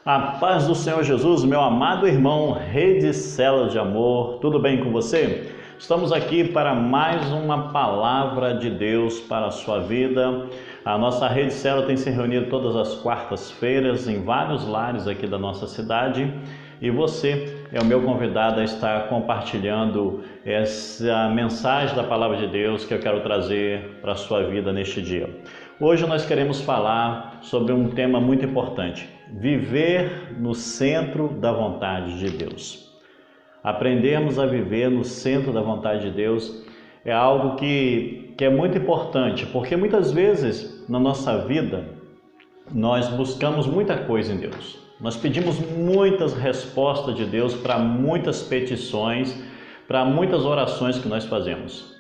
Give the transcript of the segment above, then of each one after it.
A paz do Senhor Jesus, meu amado irmão, Rede Célula de Amor, tudo bem com você? Estamos aqui para mais uma palavra de Deus para a sua vida. A nossa Rede Célula tem se reunido todas as quartas-feiras em vários lares aqui da nossa cidade e você é o meu convidado a estar compartilhando essa mensagem da palavra de Deus que eu quero trazer para a sua vida neste dia. Hoje nós queremos falar sobre um tema muito importante: viver no centro da vontade de Deus. Aprendermos a viver no centro da vontade de Deus é algo que é muito importante, porque muitas vezes na nossa vida nós buscamos muita coisa em Deus. Nós pedimos muitas respostas de Deus para muitas petições, para muitas orações que nós fazemos.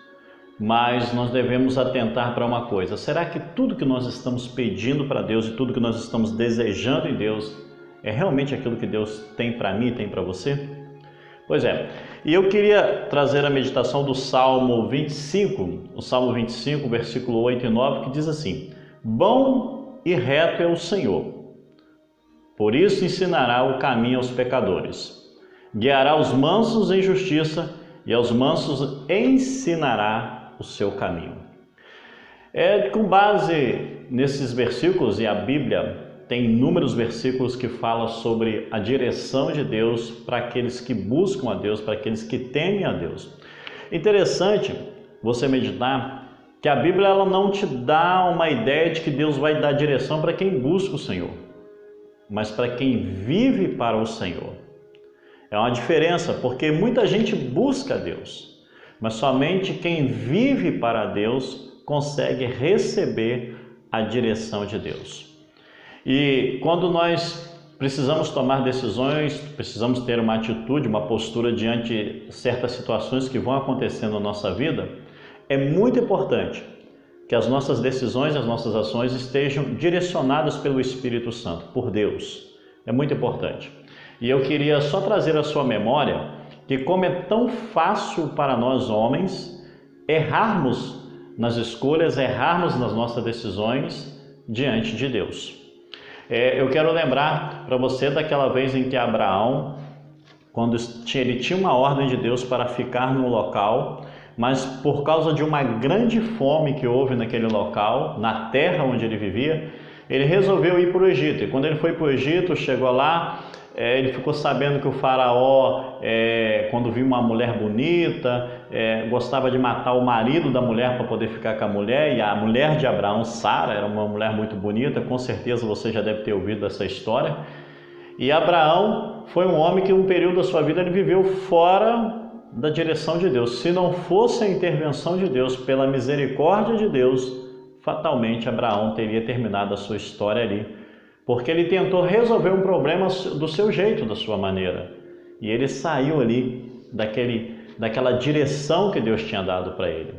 Mas nós devemos atentar para uma coisa: será que tudo que nós estamos pedindo para Deus e tudo que nós estamos desejando em Deus é realmente aquilo que Deus tem para mim e tem para você? Pois é, e eu queria trazer a meditação do Salmo 25, o Salmo 25, versículo 8 e 9, que diz assim: bom e reto é o Senhor, por isso ensinará o caminho aos pecadores, guiará os mansos em justiça e aos mansos ensinará o seu caminho. Com base nesses versículos, e a Bíblia tem inúmeros versículos que falam sobre a direção de Deus para aqueles que buscam a Deus, para aqueles que temem a Deus. Interessante você meditar que a Bíblia ela não te dá uma ideia de que Deus vai dar direção para quem busca o Senhor, mas para quem vive para o Senhor. É uma diferença, porque muita gente busca a Deus, mas somente quem vive para Deus consegue receber a direção de Deus. E quando nós precisamos tomar decisões, precisamos ter uma atitude, uma postura diante de certas situações que vão acontecendo na nossa vida, é muito importante que as nossas decisões, as nossas ações estejam direcionadas pelo Espírito Santo, por Deus. É muito importante. E eu queria só trazer à sua memória que como é tão fácil para nós homens errarmos nas escolhas, errarmos nas nossas decisões diante de Deus. Eu quero lembrar para você daquela vez em que Abraão, quando ele tinha uma ordem de Deus para ficar no local, mas por causa de uma grande fome que houve naquele local, na terra onde ele vivia, ele resolveu ir para o Egito. E quando ele foi para o Egito, chegou lá, ele ficou sabendo que o faraó, quando viu uma mulher bonita, gostava de matar o marido da mulher para poder ficar com a mulher, e a mulher de Abraão, Sara, era uma mulher muito bonita, com certeza você já deve ter ouvido essa história. E Abraão foi um homem que um período da sua vida ele viveu fora da direção de Deus. Se não fosse a intervenção de Deus, pela misericórdia de Deus, fatalmente Abraão teria terminado a sua história ali, porque ele tentou resolver um problema do seu jeito, da sua maneira. E ele saiu ali daquela direção que Deus tinha dado para ele.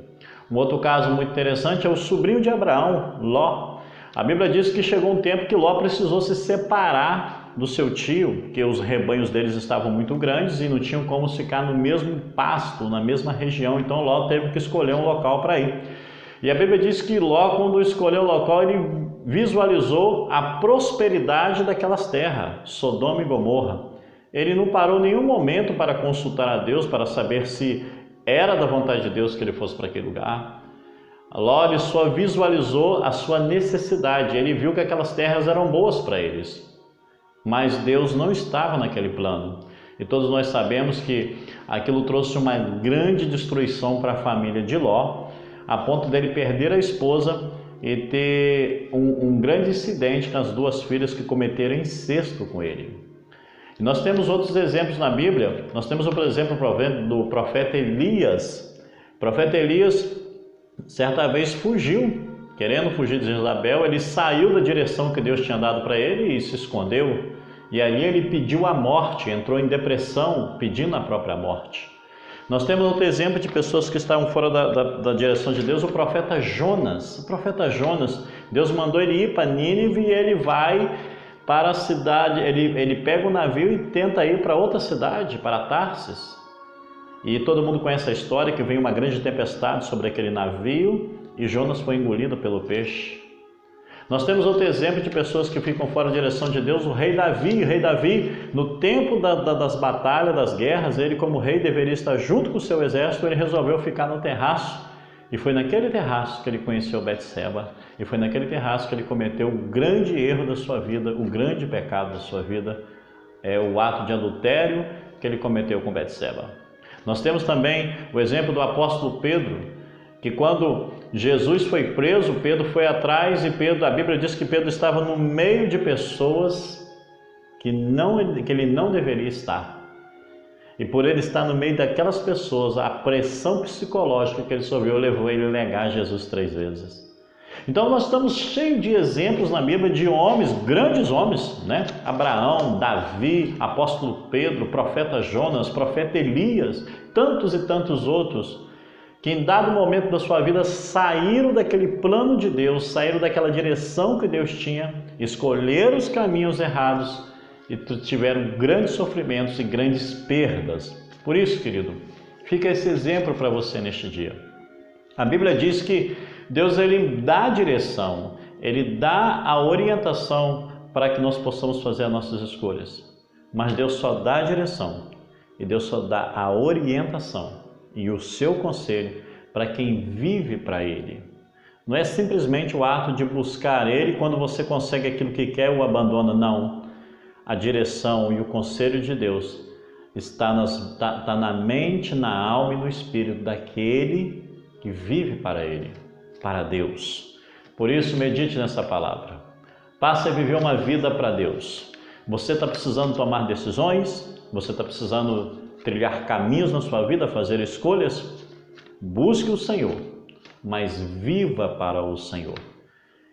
Um outro caso muito interessante é o sobrinho de Abraão, Ló. A Bíblia diz que chegou um tempo que Ló precisou se separar do seu tio, porque os rebanhos deles estavam muito grandes e não tinham como ficar no mesmo pasto, na mesma região. Então Ló teve que escolher um local para ir. E a Bíblia diz que Ló, quando escolheu o local, ele visualizou a prosperidade daquelas terras, Sodoma e Gomorra. Ele não parou em nenhum momento para consultar a Deus, para saber se era da vontade de Deus que ele fosse para aquele lugar. Ló ele só visualizou a sua necessidade, ele viu que aquelas terras eram boas para eles. Mas Deus não estava naquele plano. E todos nós sabemos que aquilo trouxe uma grande destruição para a família de Ló, a ponto dele perder a esposa e ter um grande incidente com as duas filhas que cometeram incesto com ele. E nós temos outros exemplos na Bíblia. Nós temos, por exemplo, do profeta Elias. O profeta Elias, certa vez, querendo fugir de Jezabel. Ele saiu da direção que Deus tinha dado para ele e se escondeu. E ali ele pediu a morte, entrou em depressão, pedindo a própria morte. Nós temos outro exemplo de pessoas que estavam fora da direção de Deus, o profeta Jonas. O profeta Jonas, Deus mandou ele ir para Nínive e ele vai para a cidade, ele pega o navio e tenta ir para outra cidade, para Tarsis. E todo mundo conhece a história que veio uma grande tempestade sobre aquele navio e Jonas foi engolido pelo peixe. Nós temos outro exemplo de pessoas que ficam fora da direção de Deus, o rei Davi. O rei Davi, no tempo das batalhas, das guerras, ele como rei deveria estar junto com o seu exército, ele resolveu ficar no terraço. E foi naquele terraço que ele conheceu Betseba. E foi naquele terraço que ele cometeu o grande erro da sua vida, o grande pecado da sua vida, é o ato de adultério que ele cometeu com Betseba. Nós temos também o exemplo do apóstolo Pedro, que quando Jesus foi preso, Pedro foi atrás e a Bíblia diz que Pedro estava no meio de pessoas que ele não deveria estar. E por ele estar no meio daquelas pessoas, a pressão psicológica que ele sofreu levou ele a negar Jesus 3 vezes. Então nós estamos cheios de exemplos na Bíblia de homens, grandes homens, né? Abraão, Davi, apóstolo Pedro, profeta Jonas, profeta Elias, tantos e tantos outros, que em dado momento da sua vida saíram daquele plano de Deus, saíram daquela direção que Deus tinha, escolheram os caminhos errados e tiveram grandes sofrimentos e grandes perdas. Por isso, querido, fica esse exemplo para você neste dia. A Bíblia diz que Deus ele dá a direção, ele dá a orientação para que nós possamos fazer as nossas escolhas. Mas Deus só dá a direção e Deus só dá a orientação e o seu conselho para quem vive para Ele. Não é simplesmente o ato de buscar Ele, quando você consegue aquilo que quer, o abandona, não. A direção e o conselho de Deus está na mente, na alma e no espírito daquele que vive para Ele, para Deus. Por isso, medite nessa palavra. Passe a viver uma vida para Deus. Você está precisando tomar decisões? Você está precisando trilhar caminhos na sua vida, fazer escolhas? Busque o Senhor, mas viva para o Senhor.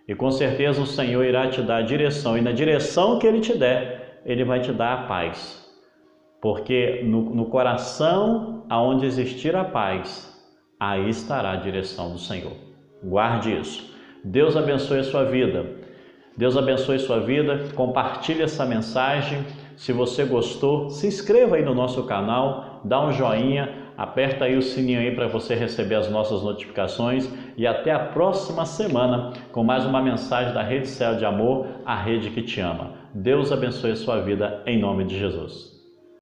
E com certeza o Senhor irá te dar a direção, e na direção que Ele te der, Ele vai te dar a paz. Porque no coração, aonde existir a paz, aí estará a direção do Senhor. Guarde isso. Deus abençoe a sua vida. Deus abençoe a sua vida. Compartilhe essa mensagem. Se você gostou, se inscreva aí no nosso canal, dá um joinha, aperta aí o sininho aí para você receber as nossas notificações e até a próxima semana com mais uma mensagem da Rede Céu de Amor, a rede que te ama. Deus abençoe a sua vida em nome de Jesus.